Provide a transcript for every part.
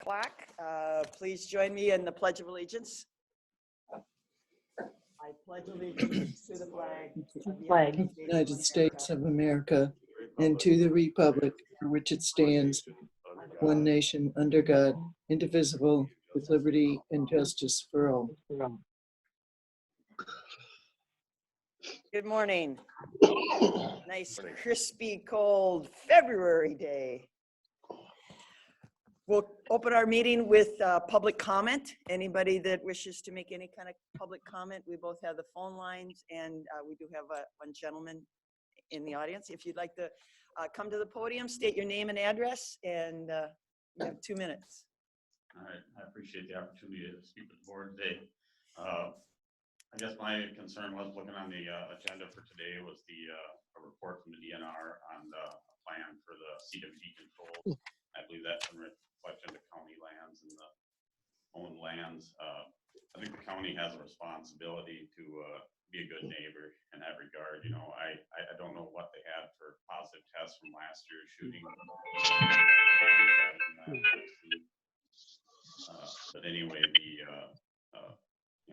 Clock. Please join me in the Pledge of Allegiance. I pledge allegiance to the flag of the United States of America and to the republic for which it stands, one nation under God, indivisible, with liberty and justice for all. Good morning. Nice, crispy, cold February day. We'll open our meeting with public comment. Anybody that wishes to make any kind of public comment, we both have the phone lines, and we do have one gentleman in the audience. If you'd like to come to the podium, state your name and address, and you have 2 minutes. All right, I appreciate the opportunity to speak with the board today. I guess my concern was looking on the agenda for today was a report from the DNR on the plan for the CWD control. I believe that's in reflection of county lands and the owned lands. I think the county has a responsibility to be a good neighbor in that regard. You know, I don't know what they had for positive tests from last year's shooting. But anyway, you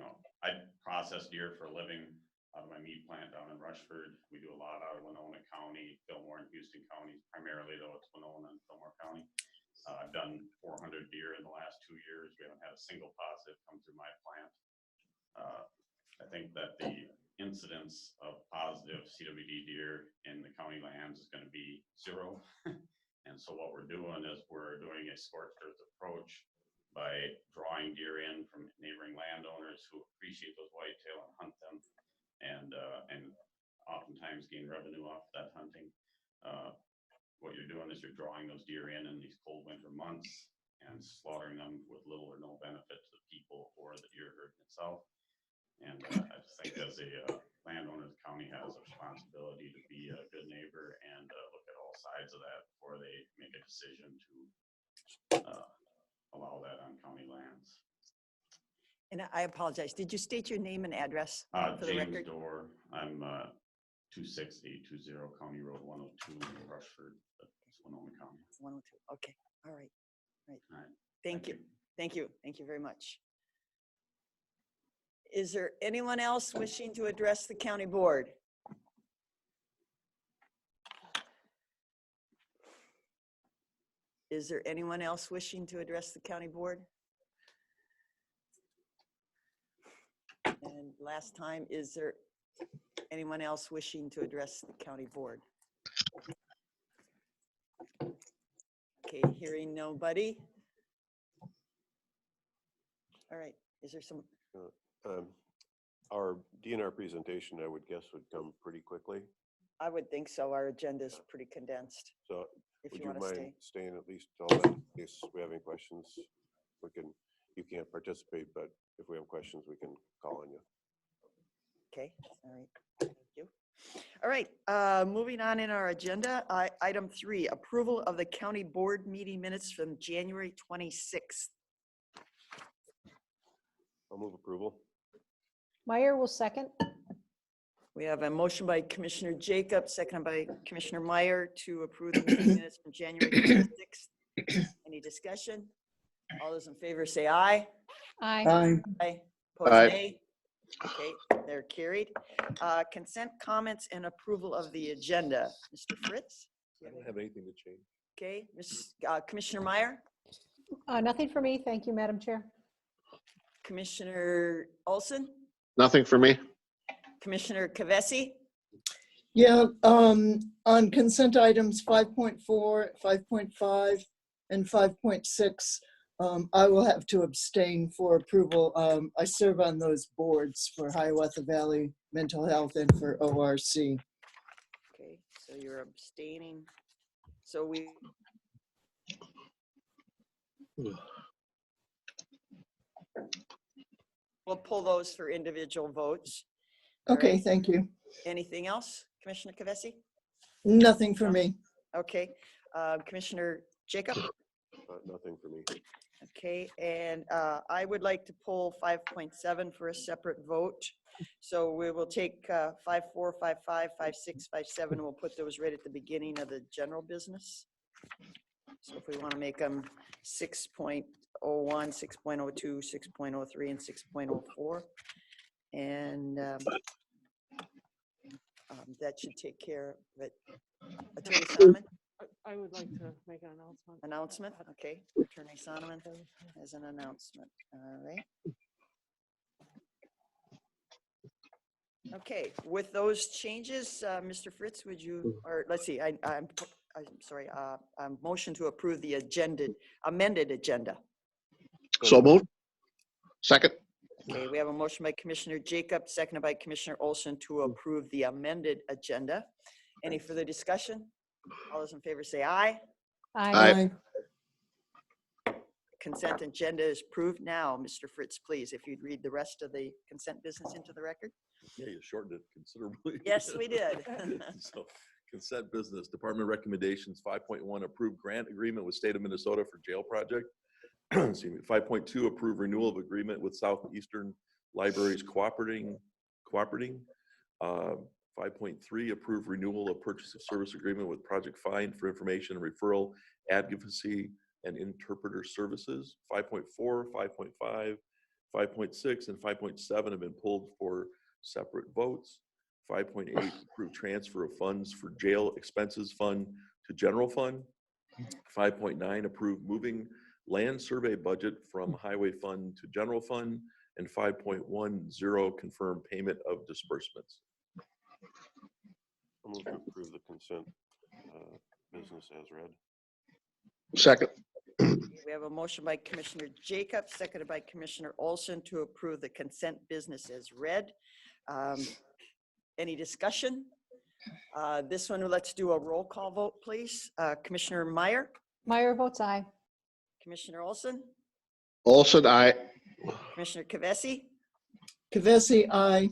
know, I process deer for a living out of my meat plant down in Rushford. We do a lot out of Winona County, Fillmore and Houston counties, primarily though it's Winona and Fillmore County. I've done 400 deer in the last 2 years. We haven't had a single positive come through my plant. I think that the incidence of positive CWD deer in the county lands is going to be 0. And so what we're doing is we're doing a scorched earth approach by drawing deer in from neighboring landowners who appreciate those whitetail and hunt them, and oftentimes gain revenue off that hunting. What you're doing is you're drawing those deer in these cold winter months and slaughtering them with little or no benefit to the people or the deer herd itself. And I just think as a landowner, the county has a responsibility to be a good neighbor and look at all sides of that before they make a decision to allow that on county lands. And I apologize. Did you state your name and address for the James record? Dorr. I'm 26820 County Road 102 in Rushford, Winona County. 102. Okay. All right. Right. All right. Thank you. Thank you. Thank you very much. Is there anyone else wishing to address the county board? Is there anyone else wishing to address the county board? And last time, is there anyone else wishing to address the county board? Okay, hearing nobody. All right, is there some? Our DNR presentation, I would guess, would come pretty quickly. I would think so. Our agenda is pretty condensed. So If would you you want to stay. mind staying at least till then, in case we have any questions? You can't participate, but if we have questions, we can call on you. Okay, all right, thank you. All right, moving on in our agenda, item 3, approval of the county board meeting minutes from January 26th. I'll move approval. Meyer will second. We have a motion by Commissioner Jacob, seconded by Commissioner Meyer to approve the meeting minutes from January 26th. Any discussion? All those in favor say aye. Aye. Aye. Aye. Opposed, nay. Okay, they're carried. Consent comments and approval of the agenda. Mr. Fritz? I don't have anything to change. Okay, Commissioner Meyer? Nothing for me. Thank you, Madam Chair. Commissioner Olson? Nothing for me. Commissioner Kavesi? Yeah, on consent items 5.4, 5.5, and 5.6, I will have to abstain for approval. I serve on those boards for Hiawatha Valley Mental Health and for ORC. Okay, so you're abstaining. So we'll pull those for individual votes. Okay, right. thank you. Anything else, Commissioner Kavesi? Nothing for me. Okay, Commissioner Jacob? Nothing for me. Okay, and I would like to pull 5.7 for a separate vote. So we will take 5.4, 5.5, 5.6, 5.7, and we'll put those right at the beginning of the general business. So if we want to make them 6.01, 6.02, 6.03, and 6.04. And that should take care of it. Attorney Sonneman, I would like to make an announcement. announcement? Okay, Attorney Sonneman has an announcement. All right. Okay, with those changes, Mr. Fritz, would you, or let's see, I'm sorry, motion to approve the amended agenda. So moved. Second. Okay, we have a motion by Commissioner Jacob, seconded by Commissioner Olson to approve the amended agenda. Any further discussion? All those in favor say aye. Aye. Consent agenda is approved. Now, Mr. Fritz, please, if you'd read the rest of the consent business into the record. Yeah, you shortened it considerably. Yes, we did. So consent business, department recommendations, 5.1, approve grant agreement with state of Minnesota for jail project. Excuse me. 5.2, approve renewal of agreement with Southeastern Libraries cooperating. 5.3, approve renewal of purchase of service agreement with Project Find for information and referral, advocacy, and interpreter services. 5.4, 5.5, 5.6, and 5.7 have been pulled for separate votes. 5.8, approve transfer of funds for jail expenses fund to general fund. 5.9, approve moving land survey budget from highway fund to general fund. And 5.10, confirm payment of disbursements. I'll move to approve the consent business as read. Second. We have a motion by Commissioner Jacob, seconded by Commissioner Olson to approve the consent business as read. Any discussion? This one, let's do a roll call vote, please. Commissioner Meyer, Meyer votes aye. Commissioner Olson, Olson, aye. Commissioner Kavesi, Kavesi, aye.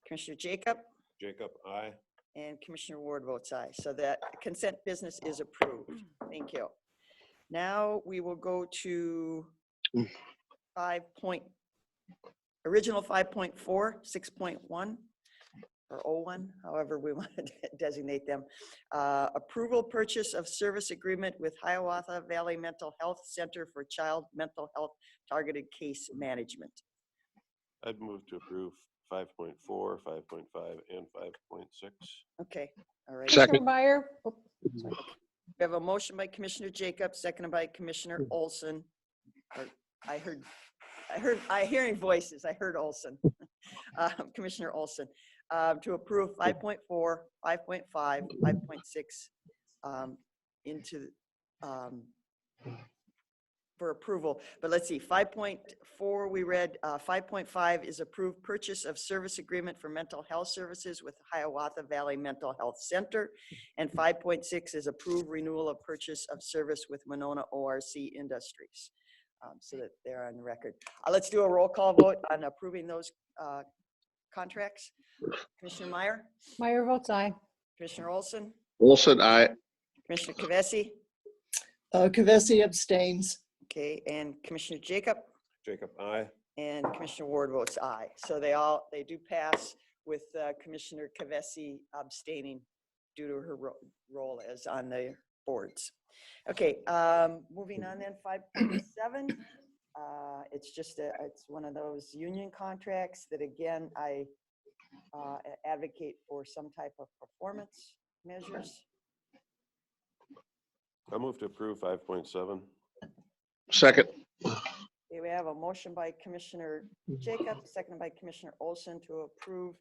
Commissioner Jacob, Jacob, aye. and Commissioner Ward votes aye. So that consent business is approved. Thank you. Now we will go to original 5.4, 6.1, or 01, however we want to designate them. Approval purchase of service agreement with Hiawatha Valley Mental Health Center for Child Mental Health Targeted Case Management. I'd move to approve 5.4, 5.5, and 5.6. Okay, all right. Second. Commissioner Meyer, oh, sorry. We have a motion by Commissioner Jacob, seconded by Commissioner Olson. I hearing voices. I heard Olson. Commissioner Olson, to approve 5.4, 5.5, 5.6 into for approval. But let's see, 5.4 we read. 5.5 is approved purchase of service agreement for mental health services with Hiawatha Valley Mental Health Center. And 5.6 is approved renewal of purchase of service with Winona ORC Industries. So that they're on the record. Let's do a roll call vote on approving those contracts. Commissioner Meyer, Meyer votes aye. Commissioner Olson, Olson, aye. Commissioner Kavesi, Kavesi abstains. okay, and Commissioner Jacob, Jacob, aye. and Commissioner Ward votes aye. So they do pass with Commissioner Kavesi abstaining due to her role as on the boards. Okay, moving on then, 5.7. It's one of those union contracts that, again, I advocate for some type of performance measures. I move to approve 5.7. Second. Okay, we have a motion by Commissioner Jacob, seconded by Commissioner Olson to approve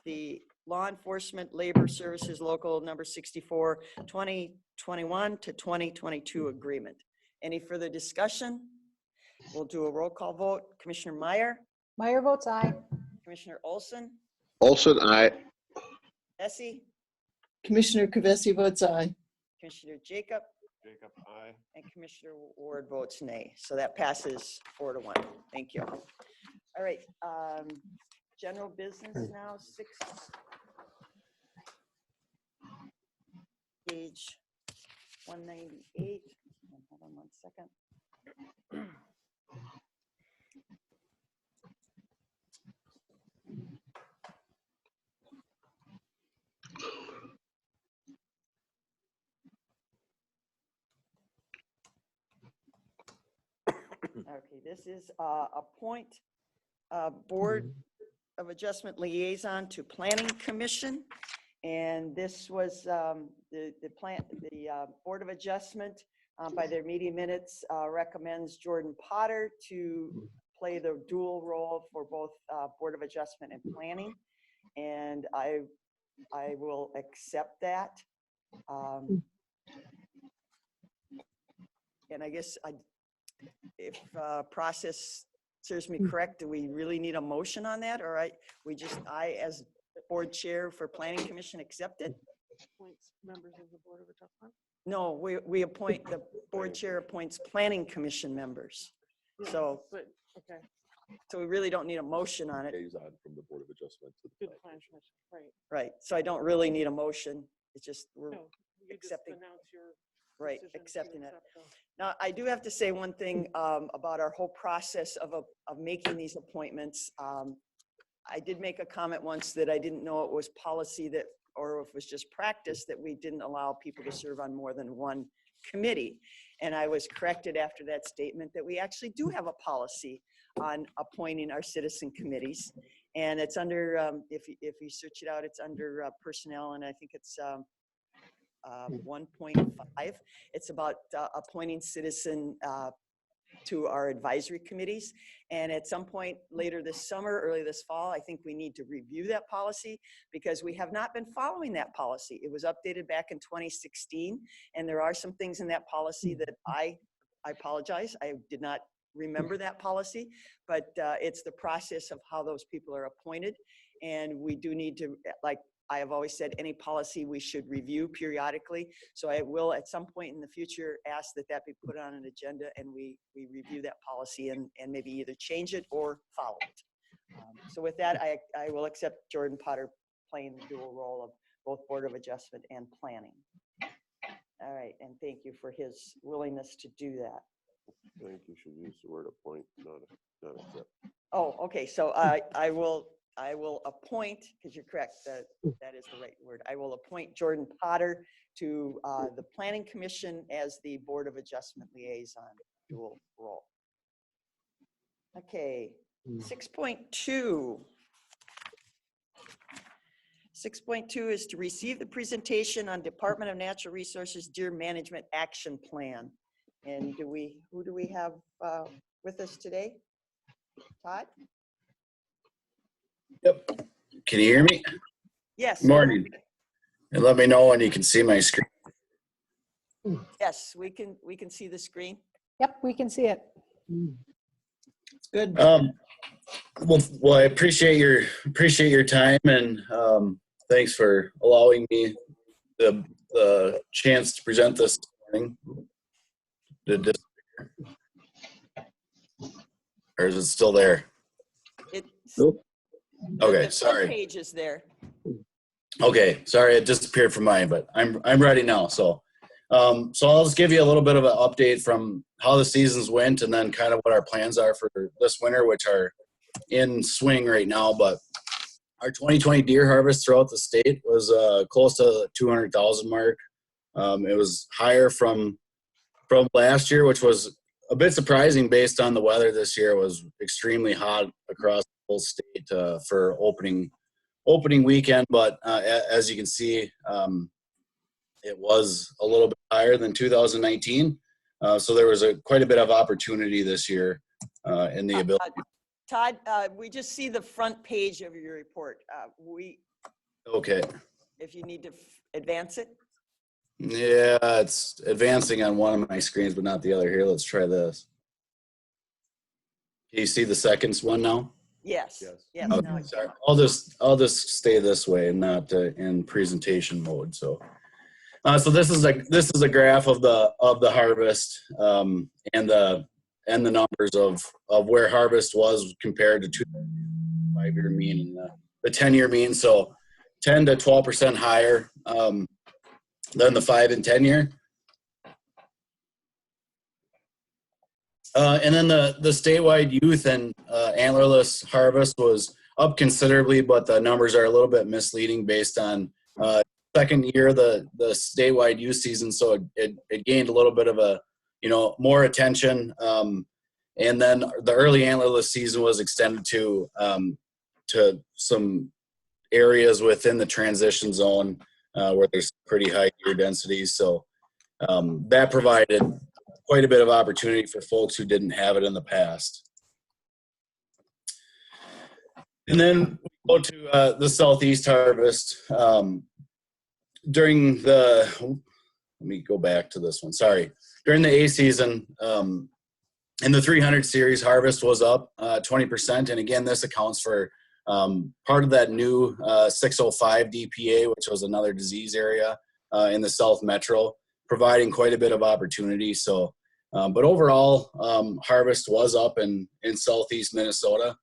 the Law Enforcement Labor Services Local Number 64, 2021 to 2022 agreement. Any further discussion? We'll do a roll call vote. Commissioner Meyer, Meyer votes aye. Commissioner Olson, Olson, aye. Essie, Commissioner Kavesi votes aye. Commissioner Jacob, Jacob, aye. and Commissioner Ward votes nay. So that passes 4-1. Thank you. All right, general business now, page 198. Hold on one second. Okay, this is appoint Board of Adjustment Liaison to Planning Commission. And this was the Board of Adjustment by their meeting minutes recommends Jordan Potter to play the dual role for both Board of Adjustment and Planning. And I will accept that. And I guess if process serves me correct, do we really need a motion on that? Or I as board chair for Planning Commission accept it? Appoints members of the Board of Adjustment. No, we appoint, the board chair appoints Planning Commission members. Yeah, So, But, okay, so we really don't need a motion on it. Liaison from the Board of Adjustment to the good plan, Planning commission, right. Right. So I don't really need a motion. It's just, we're No, you just accepting. announce your right, decision to accepting it. accept the- Now, I do have to say one thing about our whole process of making these appointments. I did make a comment once that I didn't know it was policy that, or if it was just practice, that we didn't allow people to serve on more than one committee. And I was corrected after that statement that we actually do have a policy on appointing our citizen committees. And it's under, if you search it out, it's under personnel, and I think it's 1.5. It's about appointing citizen to our advisory committees. And at some point later this summer, early this fall, I think we need to review that policy because we have not been following that policy. It was updated back in 2016, and there are some things in that policy that I apologize, I did not remember that policy, but it's the process of how those people are appointed. And we do need to, like I have always said, any policy we should review periodically. So I will at some point in the future ask that that be put on an agenda and we review that policy and maybe either change it or follow it. So with that, I will accept Jordan Potter playing the dual role of both Board of Adjustment and Planning. All right, and thank you for his willingness to do that. I think you should use the word appoint, not accept. Oh, okay, so I will appoint, because you're correct, that is the right word. I will appoint Jordan Potter to the Planning Commission as the Board of Adjustment Liaison dual role. Okay, 6.2. 6.2 is to receive the presentation on Department of Natural Resources Deer Management Action Plan. And who do we have with us today? Todd? Yep. Can you hear me? Yes. Morning. And let me know when you can see my screen. Yes, we can see the screen. Yep, we can see it. It's good. Well, I appreciate your time and thanks for allowing me the chance to present this morning. Or is it still there? It's, Okay, the sorry. page is there. Okay, sorry, it disappeared from mine, but I'm ready now. So I'll just give you a little bit of an update from how the seasons went and then kind of what our plans are for this winter, which are in swing right now. But our 2020 deer harvest throughout the state was close to the 200,000 mark. It was higher from last year, which was a bit surprising based on the weather this year. It was extremely hot across the whole state for opening weekend. But as you can see, it was a little bit higher than 2019. So there was quite a bit of opportunity this year in the ability. Todd, we just see the front page of your report. Okay. If you need to advance it. Yeah, it's advancing on one of my screens, but not the other. Here, let's try this. Can you see the second one now? Yes. Yes. Yes. Okay, now it's sorry. on. I'll just stay this way and not in presentation mode. So this is a graph of the harvest and the numbers of where harvest was compared to 5-year mean and the 10-year mean. So 10 to 12% higher than the 5 and 10 year. And then the statewide youth and antlerless harvest was up considerably, but the numbers are a little bit misleading based on second year the statewide youth season. So it gained a little bit of more attention. And then the early antlerless season was extended to some areas within the transition zone where there's pretty high deer densities. So that provided quite a bit of opportunity for folks who didn't have it in the past. And then we go to the southeast harvest. During the, let me go back to this one, sorry. During the A season, in the 300 series, harvest was up 20%. And again, this accounts for part of that new 605 DPA, which was another disease area in the South Metro, providing quite a bit of opportunity. So, but overall, harvest was up in Southeast Minnesota.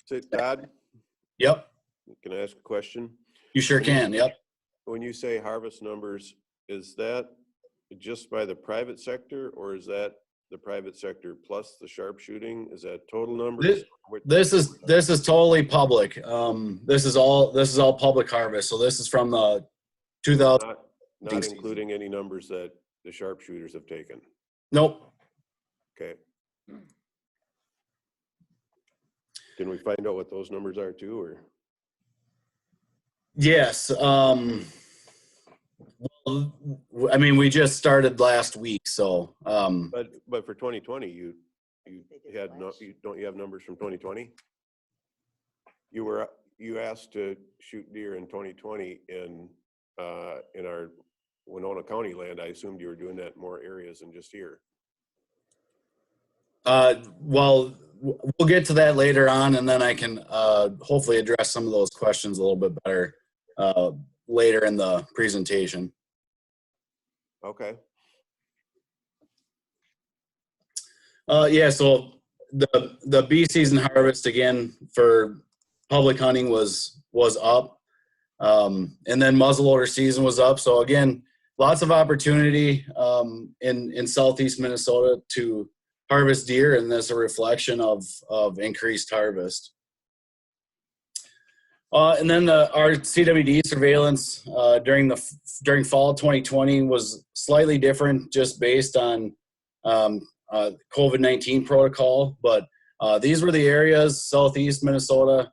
Say, Todd, Yep, can I ask a question? you sure can, yep. When you say harvest numbers, is that just by the private sector, or is that the private sector plus the sharpshooting? Is that total numbers? This is totally public. This is all public harvest. So this is from the 2000. Not including any numbers that the sharpshooters have taken. Nope. Okay. Can we find out what those numbers are too, or? Yes. Well, I mean, we just started last week, so. But for 2020, you had no, don't you have numbers from 2020? You asked to shoot deer in 2020 in our Winona County land. I assumed you were doing that in more areas than just here. Well, we'll get to that later on, and then I can hopefully address some of those questions a little bit better later in the presentation. Okay. Yeah, so the bee season harvest again for public hunting was up, and then muzzleloader season was up. So again, lots of opportunity in Southeast Minnesota to harvest deer, and that's a reflection of increased harvest. And then our CWD surveillance during fall 2020 was slightly different, just based on COVID-19 protocol. But these were the areas, Southeast Minnesota,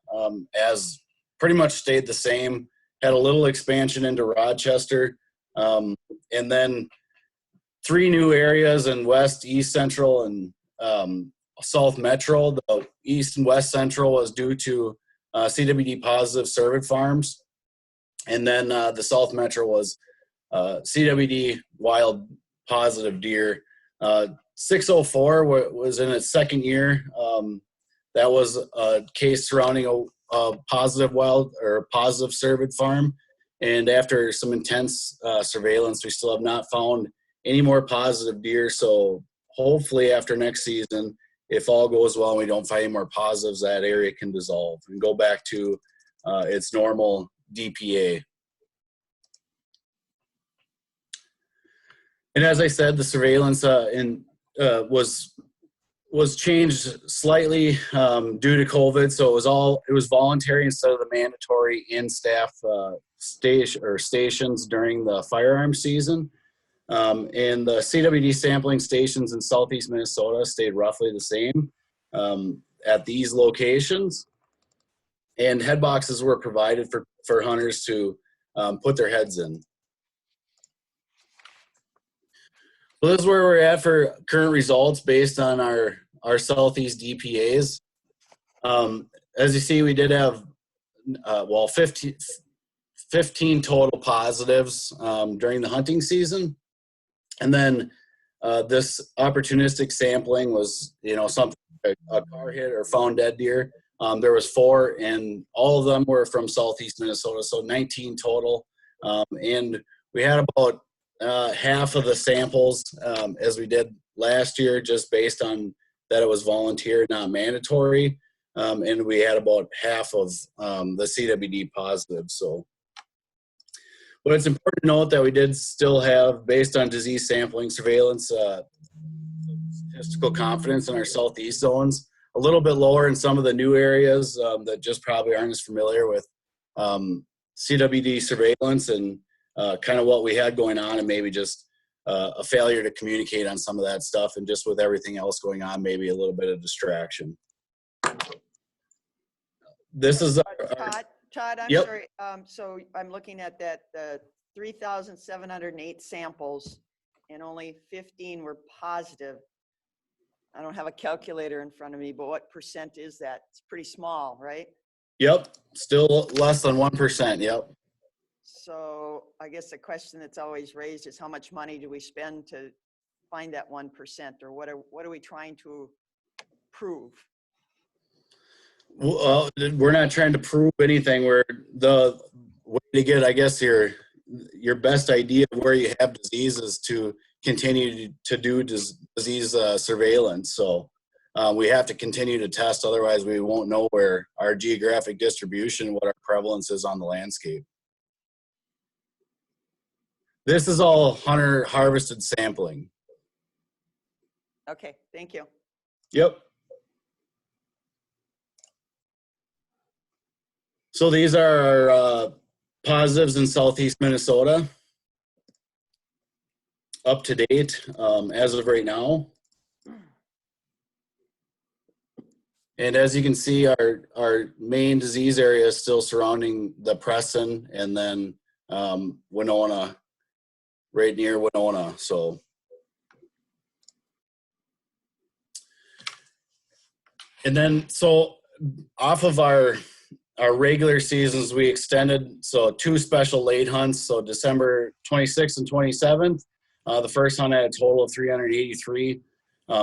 as pretty much stayed the same. Had a little expansion into Rochester, and then 3 new areas in West, East Central, and South Metro. The East and West Central was due to CWD positive cervid farms. And then the South Metro was CWD wild positive deer. 604 was in its second year. That was a case surrounding a positive wild or positive cervid farm. And after some intense surveillance, we still have not found any more positive deer. So hopefully after next season, if all goes well and we don't find any more positives, that area can dissolve and go back to its normal DPA. And as I said, the surveillance was changed slightly due to COVID. So it was voluntary instead of the mandatory in-staff stations during the firearm season. And the CWD sampling stations in Southeast Minnesota stayed roughly the same at these locations. And head boxes were provided for hunters to put their heads in. So this is where we're at for current results based on our Southeast DPAs. As you see, we did have 15 total positives during the hunting season. And then this opportunistic sampling was, something like a car hit or found dead deer. There was 4, and all of them were from Southeast Minnesota, so 19 total. And we had about half of the samples as we did last year, just based on that it was volunteer, not mandatory. And we had about half of the CWD positive. So, but it's important to note that we did still have, based on disease sampling surveillance, statistical confidence in our Southeast zones, a little bit lower in some of the new areas that just probably aren't as familiar with CWD surveillance and kind of what we had going on, and maybe just a failure to communicate on some of that stuff, and just with everything else going on, maybe a little bit of distraction. This is Todd, I'm Yep. sorry. So I'm looking at that, 3,708 samples and only 15 were positive. I don't have a calculator in front of me, but what percent is that? It's pretty small, right? Yep, still less than 1%. Yep. So I guess the question that's always raised is how much money do we spend to find that 1%, or what are we trying to prove? Well, we're not trying to prove anything. We're the way to get, I guess, your best idea of where you have disease is to continue to do disease surveillance. So we have to continue to test, otherwise we won't know where our geographic distribution, what our prevalence is on the landscape. This is all hunter harvested sampling. Okay, thank you. Yep. So these are our positives in Southeast Minnesota, up to date as of right now. And as you can see, our main disease area is still surrounding the Preston, and then Winona, right near Winona. So, and then so off of our regular seasons, we extended, so 2 special late hunts. So December 26th and 27th, the first hunt had a total of 383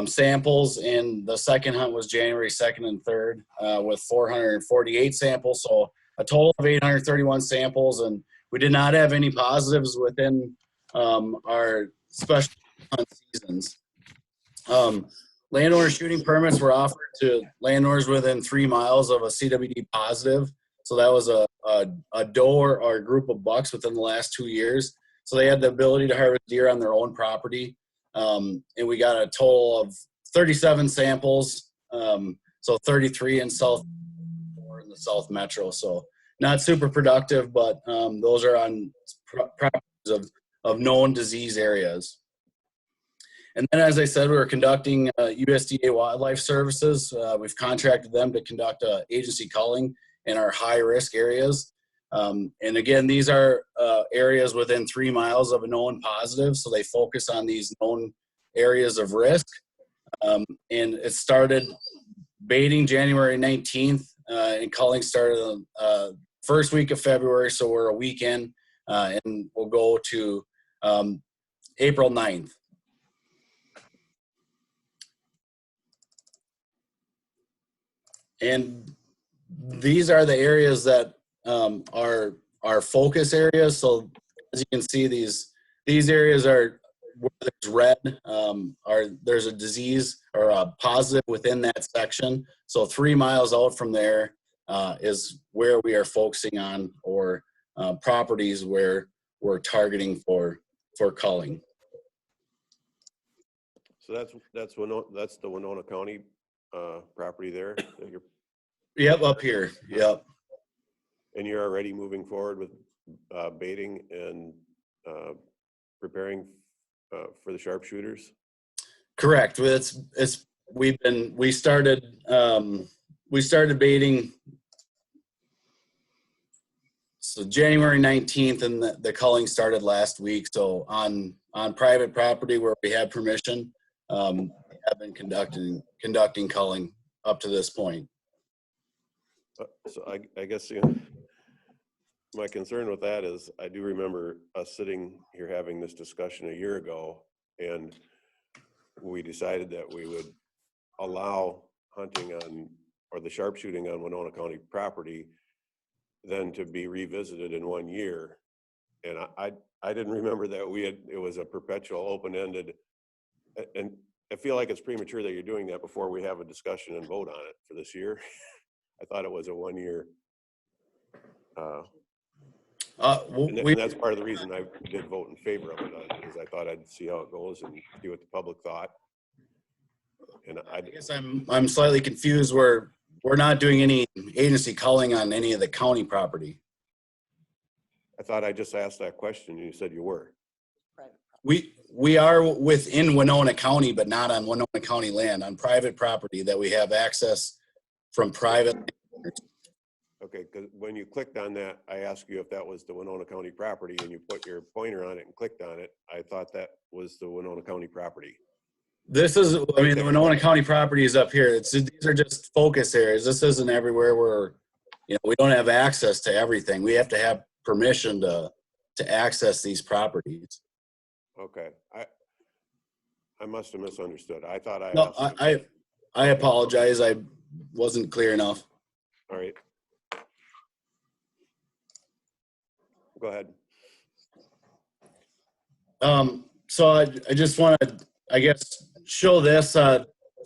samples, and the second hunt was January 2nd and 3rd with 448 samples. So a total of 831 samples, and we did not have any positives within our special hunt seasons. Landowner shooting permits were offered to landowners within 3 miles of a CWD positive. So that was a doe or a group of bucks within the last 2 years. So they had the ability to harvest deer on their own property. And we got a total of 37 samples. So 33 in South or in the South Metro. So not super productive, but those are on properties of known disease areas. And then, as I said, we were conducting USDA Wildlife Services. We've contracted them to conduct agency culling in our high-risk areas. And again, these are areas within 3 miles of a known positive, so they focus on these known areas of risk. And it started baiting January 19th, and culling started first week of February, so we're a week in, and we'll go to April 9th. And these are the areas that are our focus areas. So as you can see, these areas are where there's red, there's a disease or a positive within that section. So 3 miles out from there is where we are focusing on, or properties where we're targeting for culling. So that's the Winona County property there that you're. Yep, up here. Yep. And you're already moving forward with baiting and preparing for the sharpshooters. Correct. We started baiting. So January 19th, and the culling started last week. So on private property where we had permission, we have been conducting culling up to this point. So I guess my concern with that is I do remember us sitting here having this discussion a year ago, and we decided that we would allow hunting on, or the sharpshooting on, Winona County property then to be revisited in 1 year. And I didn't remember that it was a perpetual open-ended, and I feel like it's premature that you're doing that before we have a discussion and vote on it for this year. I thought it was a 1 year. And that's part of the reason I did vote in favor of it, is I thought I'd see how it goes and see what the public thought. And I guess I'm slightly confused. We're not doing any agency culling on any of the county property. I thought I just asked that question. You said you were. We are within Winona County, but not on Winona County land, on private property that we have access from private. Okay, because when you clicked on that, I asked you if that was the Winona County property, and you put your pointer on it and clicked on it. I thought that was the Winona County property. This is, I mean, the Winona County property is up here. These are just focus areas. This isn't everywhere where, we don't have access to everything. We have to have permission to access these properties. Okay, I must have misunderstood. I thought I No, asked. I apologize. I wasn't clear enough. All right. Go ahead. So I just want to, I guess, show this. So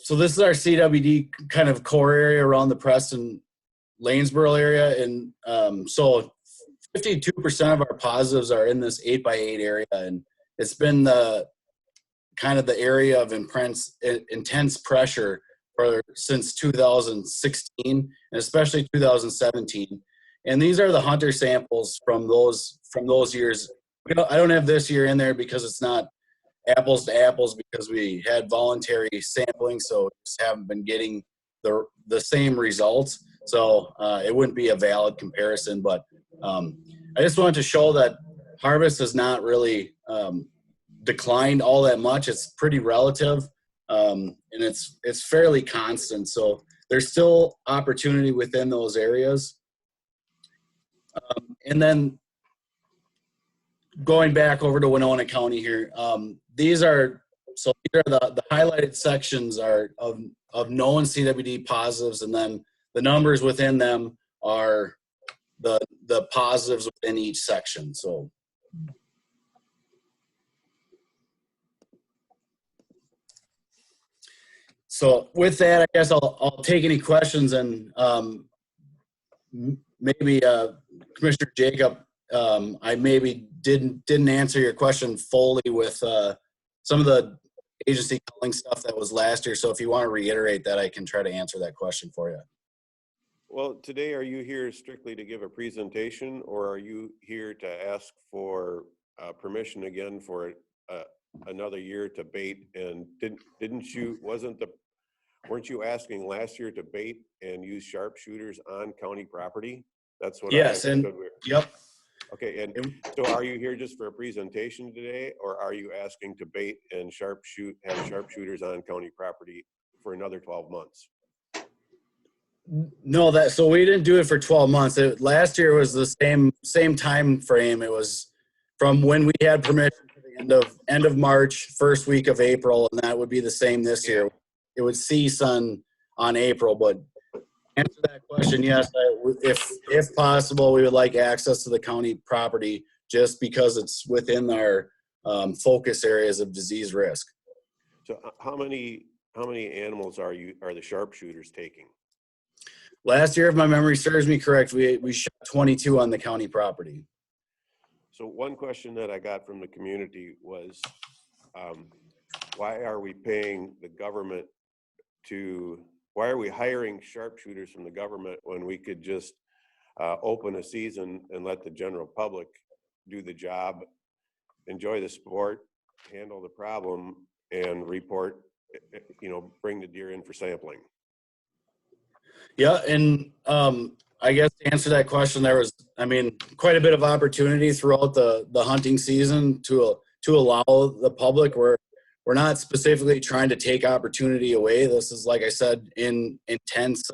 this is our CWD kind of core area around the Preston Lanesboro area. And so 52% of our positives are in this 8x8 area. And it's been the kind of the area of intense pressure since 2016, and especially 2017. And these are the hunter samples from those years. I don't have this year in there because it's not apples to apples, because we had voluntary sampling, so just haven't been getting the same results. So it wouldn't be a valid comparison. But I just wanted to show that harvest has not really declined all that much. It's pretty relative, and it's fairly constant. So there's still opportunity within those areas. And then going back over to Winona County here, these are the highlighted sections are of known CWD positives, and then the numbers within them are the positives within each section. So with that, I guess I'll take any questions, and maybe Commissioner Jacob, I maybe didn't answer your question fully with some of the agency calling stuff that was last year. So if you want to reiterate that, I can try to answer that question for you. Well, today, are you here strictly to give a presentation, or are you here to ask for permission again for another year to bait? And weren't you asking last year to bait and use sharpshooters on county property? That's what Yes, I understood. Yep. Okay, and so are you here just for a presentation today, or are you asking to bait and have sharpshooters on county property for another 12 months? No, so we didn't do it for 12 months. Last year was the same time frame. It was from when we had permission to the end of March, first week of April, and that would be the same this year. It would cease on April. But answer that question, yes, if possible, we would like access to the county property just because it's within our focus areas of disease risk. So how many animals are the sharpshooters taking? Last year, if my memory serves me correct, we shot 22 on the county property. So one question that I got from the community was, why are we paying the government why are we hiring sharpshooters from the government when we could just open a season and let the general public do the job, enjoy the sport, handle the problem, and report, bring the deer in for sampling? Yeah, and I guess to answer that question, there was, quite a bit of opportunity throughout the hunting season to allow the public. We're not specifically trying to take opportunity away. This is, like I said, in intense,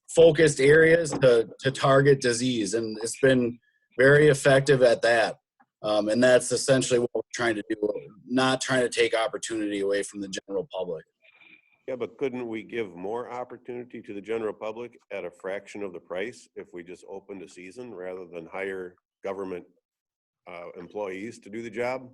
focused areas to target disease, and it's been very effective at that. And that's essentially what we're trying to do. Not trying to take opportunity away from the general public. Yeah, but couldn't we give more opportunity to the general public at a fraction of the price if we just opened a season rather than hire government employees to do the job?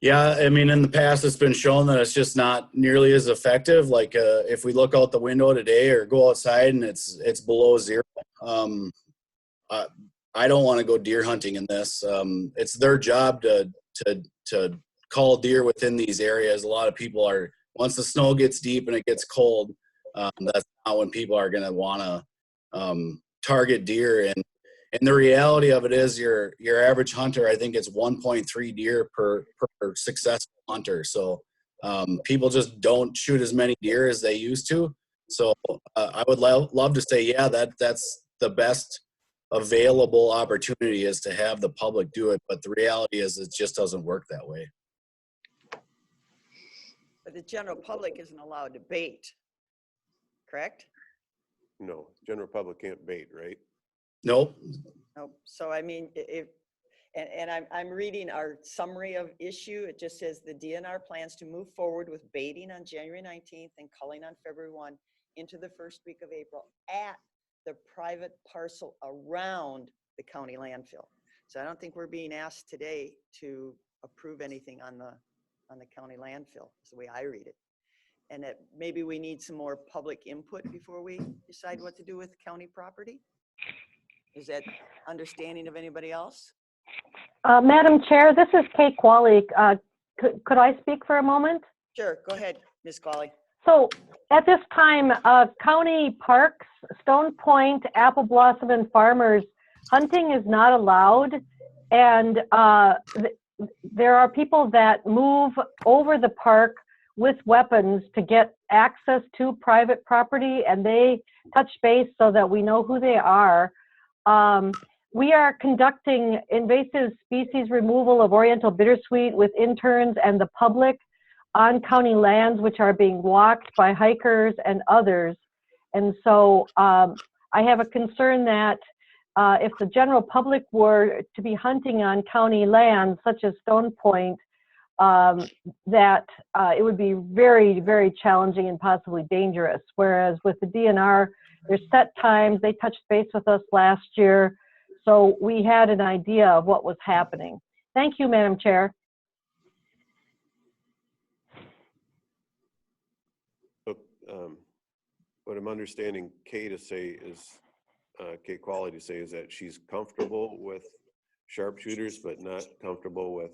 Yeah, in the past, it's been shown that it's just not nearly as effective. Like if we look out the window today or go outside and it's below zero, I don't want to go deer hunting in this. It's their job to call deer within these areas. A lot of people once the snow gets deep and it gets cold, that's not when people are going to want to target deer. And the reality of it is your average hunter, I think it's 1.3 deer per successful hunter. So people just don't shoot as many deer as they used to. So I would love to say, yeah, that's the best available opportunity is to have the public do it. But the reality is it just doesn't work that way. But the general public isn't allowed to bait, correct? No, general public can't bait, right? Nope. Nope. So I mean, and I'm reading our summary of issue. It just says the DNR plans to move forward with baiting on January 19th and culling on February 1 into the first week of April at the private parcel around the county landfill. So I don't think we're being asked today to approve anything on the county landfill, is the way I read it. And that maybe we need some more public input before we decide what to do with county property. Is that understanding of anybody else? Madam Chair, this is Kate Qualley. Could I speak for a moment? Sure, go ahead, Ms. Qualley. So at this time, county parks, Stone Point, Apple Blossom, and Farmers, hunting is not allowed. And there are people that move over the park with weapons to get access to private property, and they touch base so that we know who they are. We are conducting invasive species removal of oriental bittersweet with interns and the public on county lands, which are being walked by hikers and others. And so I have a concern that if the general public were to be hunting on county lands, such as Stone Point, that it would be very, very challenging and possibly dangerous. Whereas with the DNR, there's set times. They touched base with us last year. So we had an idea of what was happening. Thank you, Madam Chair. So, what I'm understanding Kate to say is, Kate Qualley to say is that she's comfortable with sharpshooters, but not comfortable with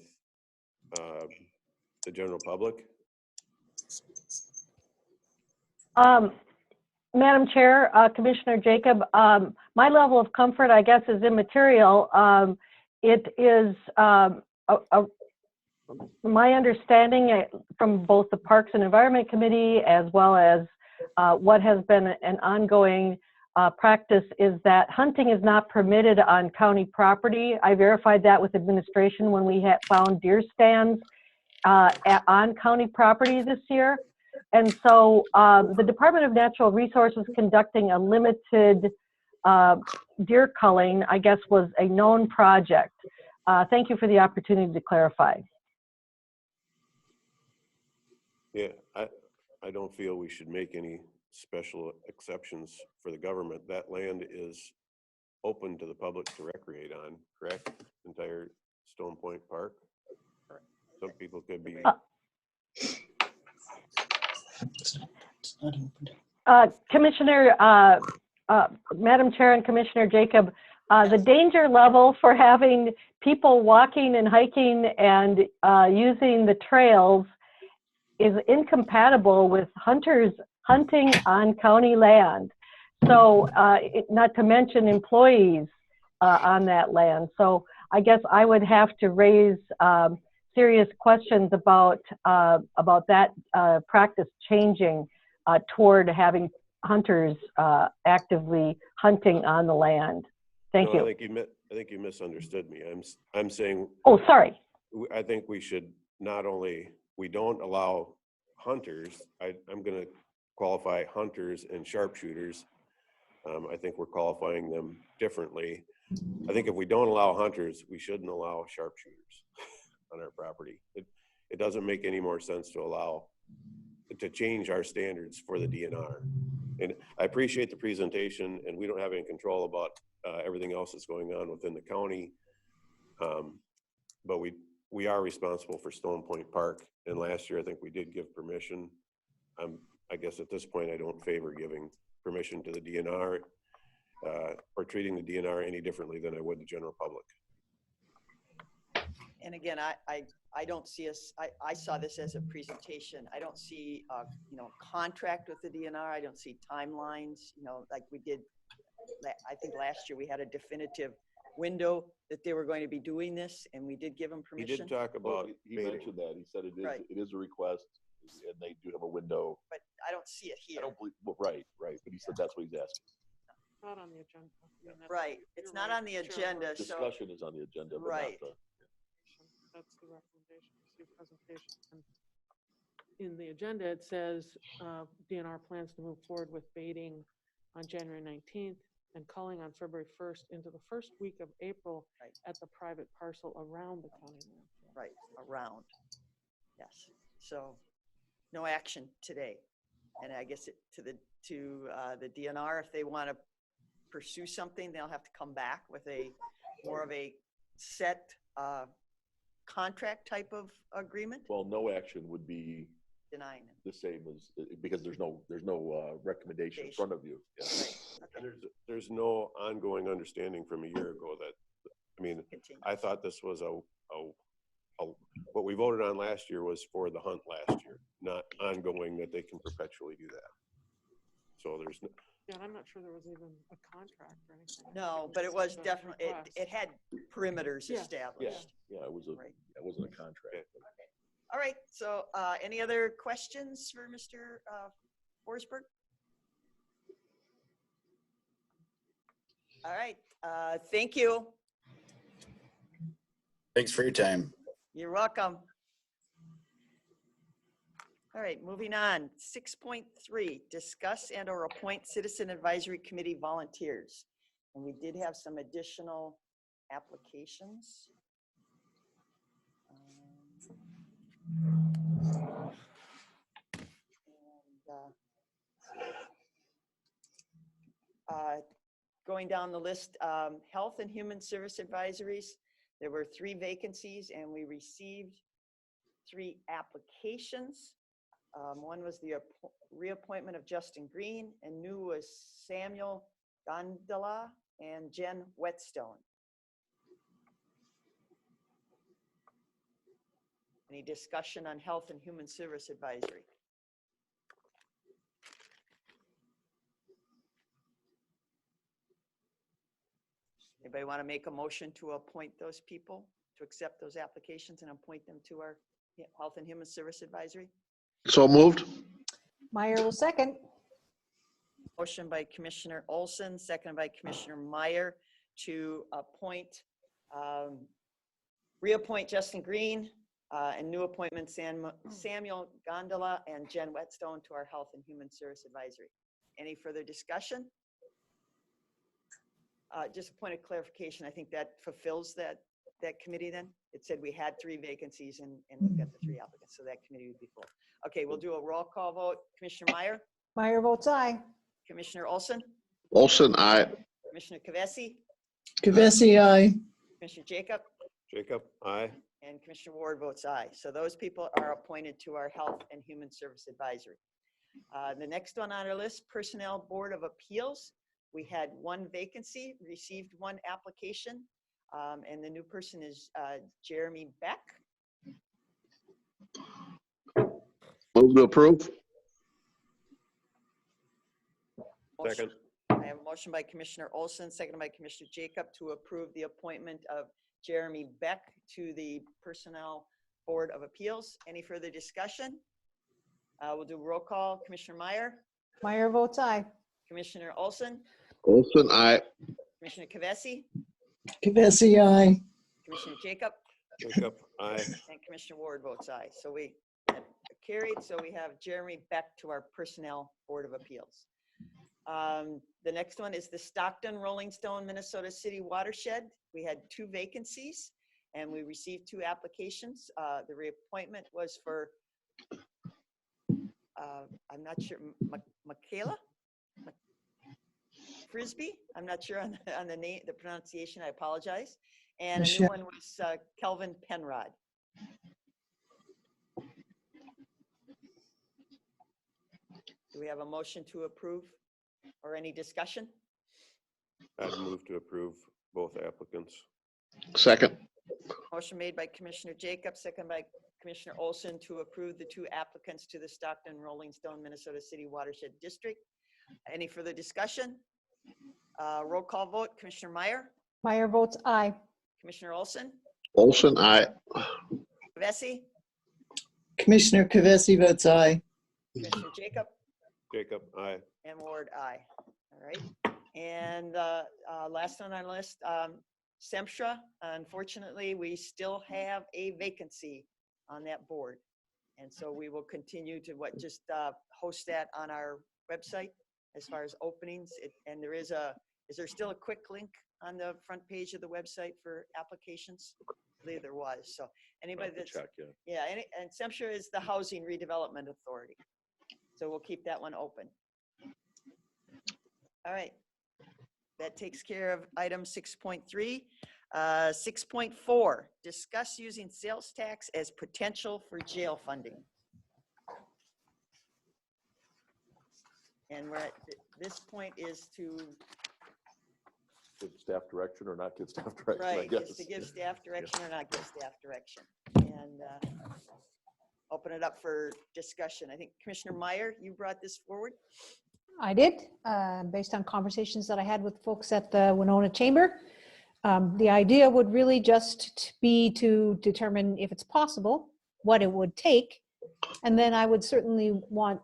the general public. Madam Chair, Commissioner Jacob, my level of comfort, I guess, is immaterial. It is my understanding from both the Parks and Environment Committee as well as what has been an ongoing practice is that hunting is not permitted on county property. I verified that with administration when we had found deer stands on county property this year. And so the Department of Natural Resources conducting a limited deer culling, I guess, was a known project. Thank you for the opportunity to clarify. Yeah, I don't feel we should make any special exceptions for the government. That land is open to the public to recreate on, correct? Entire Stone Point Park. Some people could be. Commissioner, Madam Chair and Commissioner Jacob, the danger level for having people walking and hiking and using the trails is incompatible with hunters hunting on county land. So not to mention employees on that land. So I guess I would have to raise serious questions about that practice changing toward having hunters actively hunting on the land. Thank you. I think you misunderstood me. I'm saying. Oh, sorry. I think we should not only, we don't allow hunters. I'm going to qualify hunters and sharpshooters. I think we're qualifying them differently. I think if we don't allow hunters, we shouldn't allow sharpshooters on our property. It doesn't make any more sense to change our standards for the DNR. And I appreciate the presentation, and we don't have any control about everything else that's going on within the county. But we are responsible for Stone Point Park. And last year, I think we did give permission. I guess at this point, I don't favor giving permission to the DNR or treating the DNR any differently than I would the general public. And again, I don't see us, I saw this as a presentation. I don't see, contract with the DNR. I don't see timelines, like we did. I think last year we had a definitive window that they were going to be doing this, and we did give them He permission. did talk Well, about he baiting. mentioned that. He said Right. it is a request and they do have a window. But I don't see it I here. don't believe, well, right. But he said that's what he's asking. Not on the agenda. I mean, that's- Right, it's you're not right, on the Chairman. agenda, so, Discussion is on the agenda, but not Right. the. That's the recommendation, receive presentation. And in the agenda, it says, DNR plans to move forward with baiting on January 19th and culling on February 1st into the first week of April Right. at the private parcel around the county line. right, around. Yes, so no action today. And I guess to the DNR, if they want to pursue something, they'll have to come back with more of a set contract type of agreement, Well, no action would be denying it. the same as, because there's no recommendation in front of you. Yeah. Right, And there's no ongoing understanding from a year ago that, I mean, continue. I thought this was what we voted on last year was for the hunt last year, not ongoing that they can perpetually do that. So there's, Yeah, and I'm not sure there was even a contract or anything. No, but it was just a definitely, request. it had perimeters Yeah. established. Yeah, it Right. wasn't a contract. All right, so any other questions for Mr. Forsberg? All right, thank you. Thanks for your time. You're welcome. All right, moving on. 6.3, discuss and or appoint Citizen Advisory Committee volunteers. And we did have some additional applications. Going down the list, Health and Human Service Advisories, there were 3 vacancies and we received 3 applications. One was the reappointment of Justin Green, and new was Samuel Gondola and Jen Whetstone. Any discussion on Health and Human Service Advisory? Anybody want to make a motion to appoint those people, to accept those applications and appoint them to our Health and Human Service Advisory? So moved. Meyer will second. Motion by Commissioner Olson, seconded by Commissioner Meyer to appoint, reappoint Justin Green and new appointment Samuel Gondola and Jen Whetstone to our Health and Human Service Advisory. Any further discussion? Just a point of clarification, I think that fulfills that committee then. It said we had 3 vacancies and we've got the 3 applicants, so that committee would be full. Okay, we'll do a roll call vote. Commissioner Meyer, Meyer votes aye. Commissioner Olson, Olson, aye. Commissioner Kavesi, Kavesi, aye. Commissioner Jacob, Jacob, aye. and Commissioner Ward votes aye. So those people are appointed to our Health and Human Service Advisory. The next one on our list, Personnel Board of Appeals. We had 1 vacancy, received 1 application, and the new person is Jeremy Beck. Move to approve. Second. I have a motion by Commissioner Olson, seconded by Commissioner Jacob to approve the appointment of Jeremy Beck to the Personnel Board of Appeals. Any further discussion? We'll do roll call. Commissioner Meyer, Meyer votes aye. Commissioner Olson, Olson, aye. Commissioner Kavesi, Kavesi, aye. Commissioner Jacob, Jacob, aye. and Commissioner Ward votes aye. So we carried. So we have Jeremy Beck to our Personnel Board of Appeals. The next one is the Stockton, Rolling Stone, Minnesota City Watershed. We had 2 vacancies and we received 2 applications. The reappointment was for, I'm not sure, Michaela Frisbee. I'm not sure on the name, the pronunciation. I apologize. And a new Michelle. one was Kelvin Penrod. Do we have a motion to approve or any discussion? I'd move to approve both applicants. Second. Motion made by Commissioner Jacobs, second by Commissioner Olson to approve the 2 applicants to the Stockton, Rolling Stone, Minnesota City Watershed District. Any further discussion? Roll call vote. Commissioner Meyer, Meyer votes aye. Commissioner Olson, Olson, aye. Kvesi, Commissioner Kavesi votes aye. Commissioner Jacob, Jacob, aye. and Ward, aye. All right. And last on our list, SEMSHA, unfortunately, we still have a vacancy on that board. And so we will continue to just host that on our website as far as openings. And is there still a quick link on the front page of the website for applications? I believe there was. So anybody that's, Check, yeah. yeah, and SEMSHA is the Housing Redevelopment Authority. So we'll keep that one open. All right. That takes care of item 6.3. 6.4, discuss using sales tax as potential for jail funding. And we're at this point is to, Give staff direction or not give staff direction, I right, guess. is to give staff direction or not give staff direction. And open it up for discussion. I think Commissioner Meyer, you brought this forward. I did, based on conversations that I had with folks at the Winona Chamber. The idea would really just be to determine if it's possible, what it would take, and then I would certainly want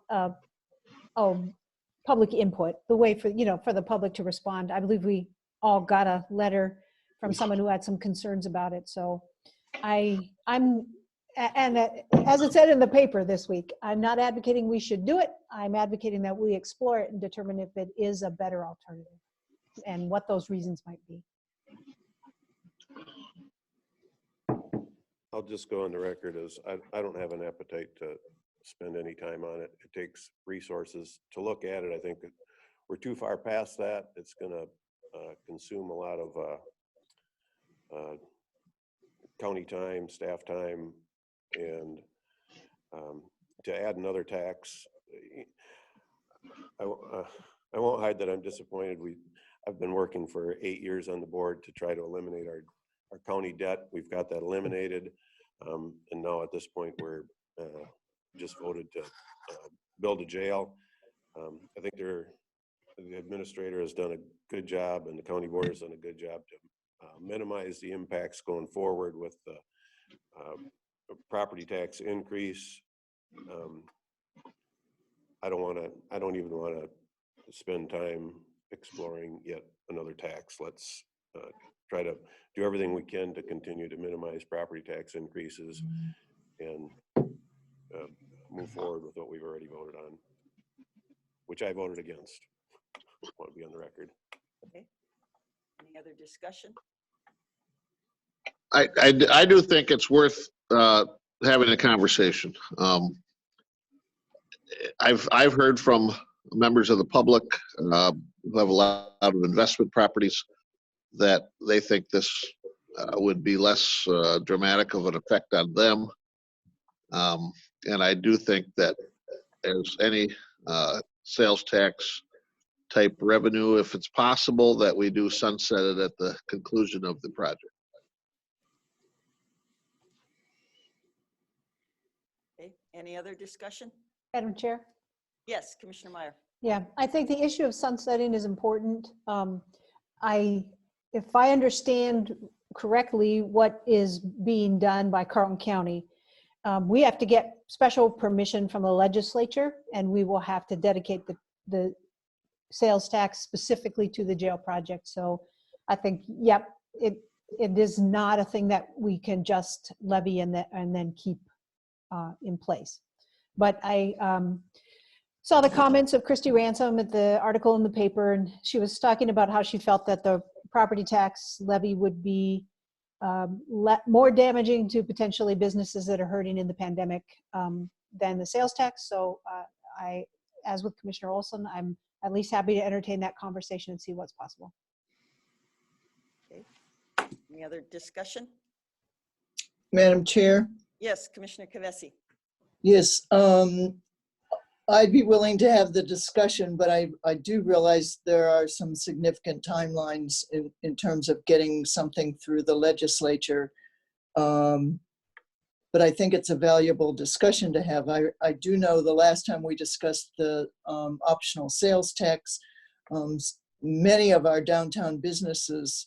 public input, the way for the public to respond. I believe we all got a letter from someone who had some concerns about it. So I'm as it said in the paper this week, I'm not advocating we should do it. I'm advocating that we explore it and determine if it is a better alternative and what those reasons might be. I'll just go on the record as I don't have an appetite to spend any time on it. It takes resources to look at it. I think that we're too far past that. It's going to consume a lot of county time, staff time, and to add another tax. I won't hide that I'm disappointed. I've been working for 8 years on the board to try to eliminate our county debt. We've got that eliminated. And now at this point, we're just voted to build a jail. I think the administrator has done a good job and the county board has done a good job to minimize the impacts going forward with the property tax increase. I don't even want to spend time exploring yet another tax. Let's try to do everything we can to continue to minimize property tax increases and move forward with what we've already voted on, which I voted against. I want to be on the record. Okay. Any other discussion? I do think it's worth having a conversation. I've heard from members of the public who have a lot of investment properties that they think this would be less dramatic of an effect on them. And I do think that as any sales tax type revenue, if it's possible, that we do sunset it at the conclusion of the project. Okay. Any other discussion? Madam Chair? Yes, Commissioner Meyer. Yeah, I think the issue of sunsetting is important. If I understand correctly what is being done by Carlton County, we have to get special permission from the legislature, and we will have to dedicate the sales tax specifically to the jail project. So I think, yep, it is not a thing that we can just levy and then keep in place. But I saw the comments of Christy Ransom at the article in the paper, and she was talking about how she felt that the property tax levy would be more damaging to potentially businesses that are hurting in the pandemic than the sales tax. So as with Commissioner Olson, I'm at least happy to entertain that conversation and see what's possible. Okay. Any other discussion? Madam Chair? Yes, Commissioner Kavesi. Yes, I'd be willing to have the discussion, but I do realize there are some significant timelines in terms of getting something through the legislature. But I think it's a valuable discussion to have. I do know the last time we discussed the optional sales tax, many of our downtown businesses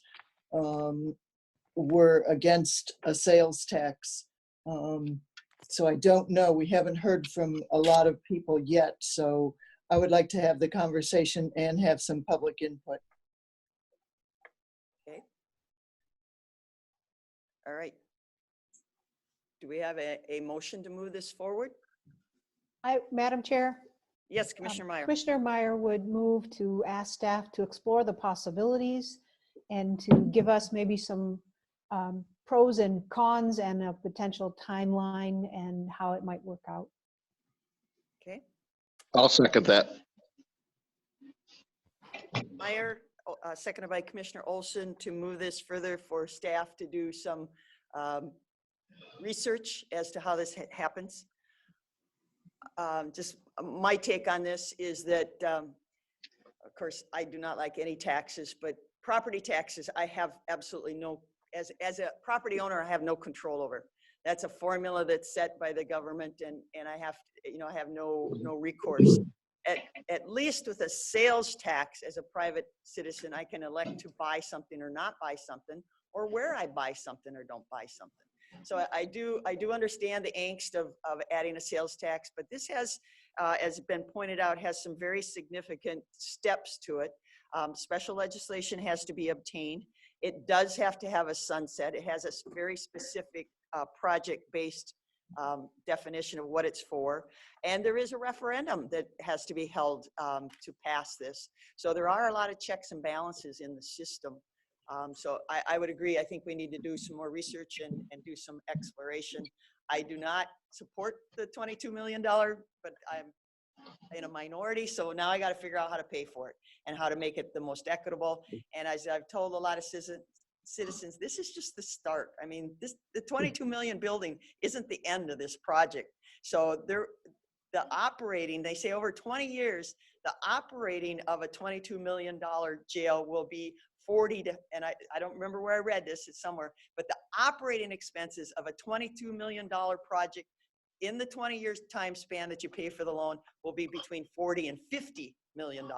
were against a sales tax. So I don't know. We haven't heard from a lot of people yet. So I would like to have the conversation and have some public input. Okay. All right. Do we have a motion to move this forward? Madam Chair, Yes, Commissioner Meyer. Commissioner Meyer would move to ask staff to explore the possibilities and to give us maybe some pros and cons and a potential timeline and how it might work out. Okay. I'll second that. Meyer, seconded by Commissioner Olson, to move this further for staff to do some research as to how this happens. Just my take on this is that, of course, I do not like any taxes, but property taxes, I have absolutely no, as a property owner, I have no control over. That's a formula that's set by the government, and I have, I have no recourse. At least with a sales tax as a private citizen, I can elect to buy something or not buy something, or where I buy something or don't buy something. So I do understand the angst of adding a sales tax, but this has, as been pointed out, has some very significant steps to it. Special legislation has to be obtained. It does have to have a sunset. It has a very specific project-based definition of what it's for. And there is a referendum that has to be held to pass this. So there are a lot of checks and balances in the system. So I would agree. I think we need to do some more research and do some exploration. I do not support the $22 million, but I'm in a minority. So now I got to figure out how to pay for it and how to make it the most equitable. And as I've told a lot of citizens, this is just the start. I mean, the 22 million building isn't the end of this project. So the operating, they say over 20 years, the operating of a $22 million jail will be 40 to, and I don't remember where I read this, it's somewhere, but the operating expenses of a $22 million project in the 20 years time span that you pay for the loan will be between 40 and $50 million.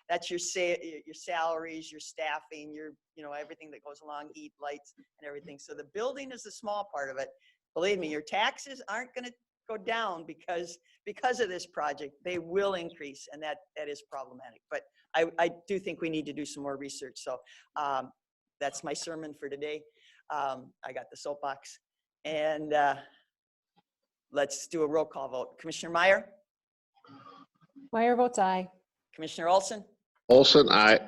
That's your salaries, your staffing, your, everything that goes along, heat, lights, and everything. So the building is a small part of it. Believe me, your taxes aren't going to go down because of this project. They will increase, and that is problematic. But I do think we need to do some more research. So that's my sermon for today. I got the soapbox, and let's do a roll call vote. Commissioner Meyer? Meyer votes aye. Commissioner Olson? Olson, aye.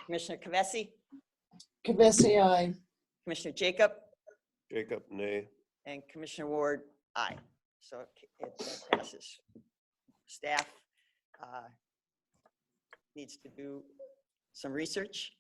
Commissioner Kavesi? Kavesi, aye. Commissioner Jacob? Jacob, nay. And Commissioner Ward, aye. So it passes. Staff needs to do some research.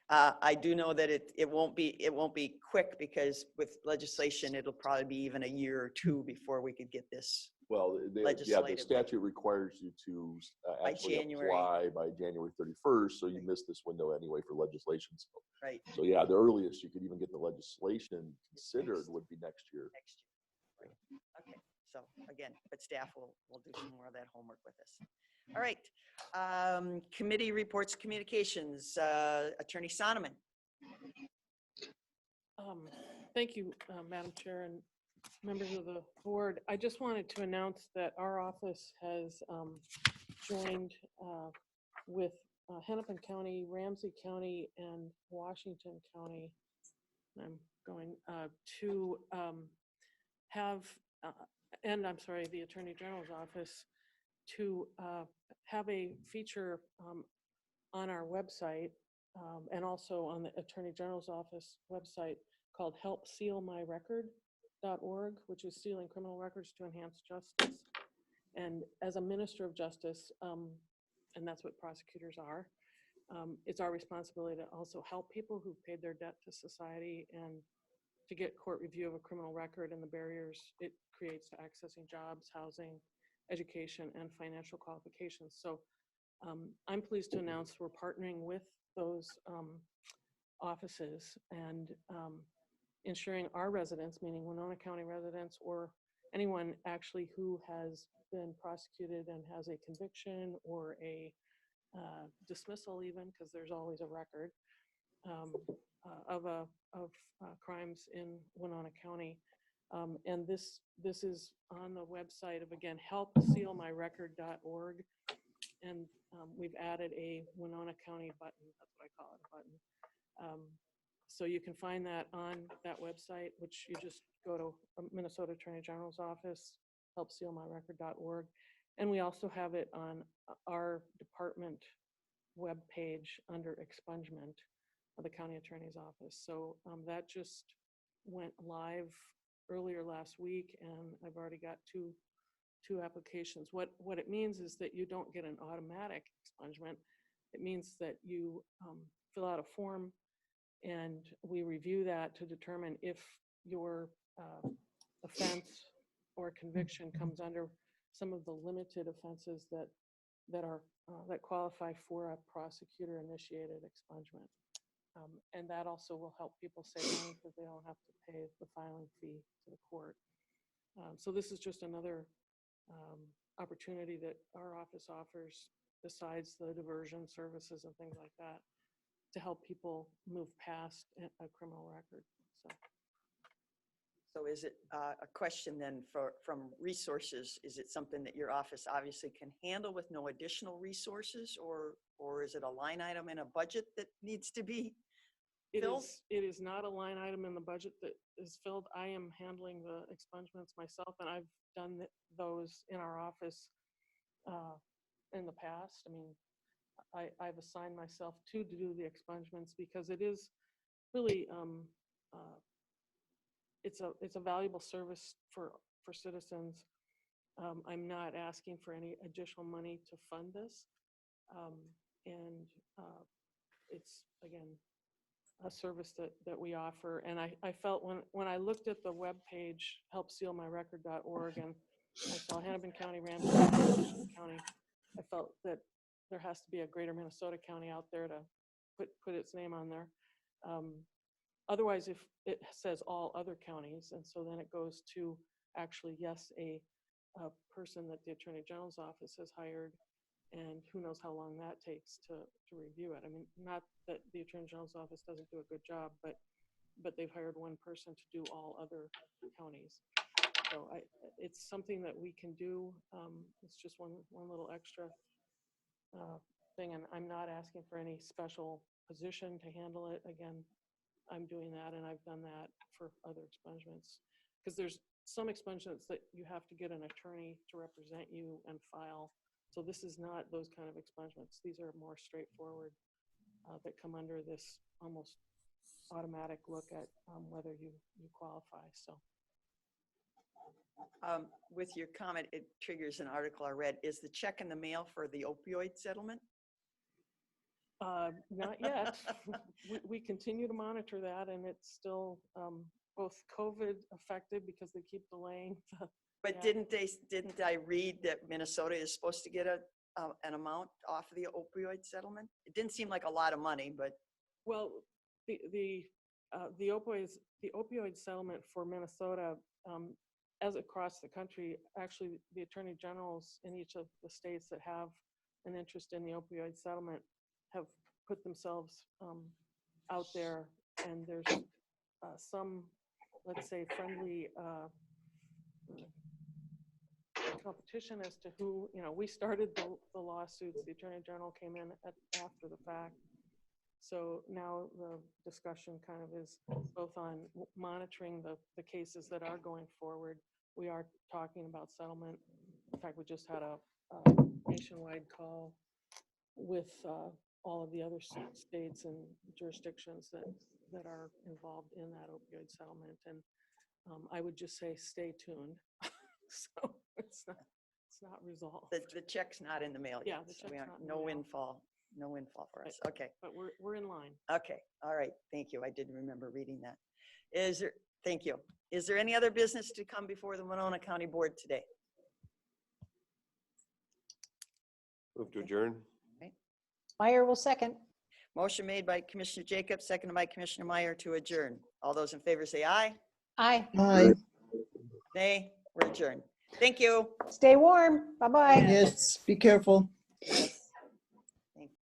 I do know that it won't be quick, because with legislation, it'll probably be even a year or two before we could get this. Well, yeah, the statute requires you to actually apply by January 31st, so you missed this window anyway for legislation. So, right. So yeah, the earliest you could even get the legislation considered would be next year. Right. Okay. So again, but staff will do some more of that homework with us. All right. Committee reports, communications. Attorney Sonneman. Thank you, Madam Chair and members of the board. I just wanted to announce that our office has joined with Hennepin County, Ramsey County, and Washington County. I'm going to have, and I'm sorry, the Attorney General's office, to have a feature on our website and also on the Attorney General's office website called helpsealmyrecord.org, which is sealing criminal records to enhance justice. And as a minister of justice, and that's what prosecutors are, it's our responsibility to also help people who've paid their debt to society and to get court review of a criminal record and the barriers it creates to accessing jobs, housing, education, and financial qualifications. So I'm pleased to announce we're partnering with those offices and ensuring our residents, meaning Winona County residents or anyone actually who has been prosecuted and has a conviction or a dismissal even, because there's always a record, crimes in Winona County. And this is on the website of, again, helpsealmyrecord.org. And we've added a Winona County button. That's what I call it, a button. So you can find that on that website, which you just go to Minnesota Attorney General's office, helpsealmyrecord.org. And we also have it on our department webpage under expungement of the county attorney's office. So that just went live earlier last week, and I've already got two applications. What it means is that you don't get an automatic expungement. It means that you fill out a form, and we review that to determine if your offense or conviction comes under some of the limited offenses that qualify for a prosecutor-initiated expungement. And that also will help people save money because they don't have to pay the filing fee to the court. So this is just another opportunity that our office offers, besides the diversion services and things like that, to help people move past a criminal record. So is it a question then from resources? Is it something that your office obviously can handle with no additional resources, or is it a line item in a budget that needs to be filled? It is not a line item in the budget that is filled. I am handling the expungements myself, and I've done those in our office in the past. I mean, I've assigned myself to do the expungements because it is really it's a valuable service for citizens. I'm not asking for any additional money to fund this, and it's, again, a service that we offer. And I felt when I looked at the webpage, helpsealmyrecord.org, and I saw Hennepin County, Ramsey County, I felt that there has to be a greater Minnesota county out there to put its name on there. Otherwise, if it says all other counties, and so then it goes to actually, yes, a person that the Attorney General's office has hired, and who knows how long that takes to review it. I mean, not that the Attorney General's office doesn't do a good job, but they've hired one person to do all other counties. So it's something that we can do. It's just one little extra thing, and I'm not asking for any special position to handle it. Again, I'm doing that, and I've done that for other expungements, because there's some expungements that you have to get an attorney to represent you and file. So this is not those kind of expungements. These are more straightforward that come under this almost automatic look at whether you qualify. So. With your comment, it triggers an article I read. Is the check in the mail for the opioid settlement? Not yet. We continue to monitor that, and it's still both COVID affected because they keep delaying. But didn't I read that Minnesota is supposed to get an amount off of the opioid settlement? It didn't seem like a lot of money, but. Well, the opioid settlement for Minnesota, as across the country, actually the attorney generals in each of the states that have an interest in the opioid settlement have put themselves out there, and there's some, let's say, friendly competition as to who, we started the lawsuits. The attorney general came in after the fact. So now the discussion kind of is both on monitoring the cases that are going forward. We are talking about settlement. In fact, we just had a nationwide call with all of the other states and jurisdictions that are involved in that opioid settlement. And I would just say, stay tuned. So it's not resolved. The check's not in the mail yet. Yeah, the So check's not in the no mail. windfall for us. Okay. But we're in line. Okay. All right. Thank you. I did remember reading that. Thank you. Is there any other business to come before the Winona County Board today? Move to adjourn. Meyer will second. Motion made by Commissioner Jacobs, seconded by Commissioner Meyer to adjourn. All those in favor say aye. Aye. Aye. Nay. We're adjourned. Thank you. Stay warm. Bye-bye. Yes, be careful. Yes.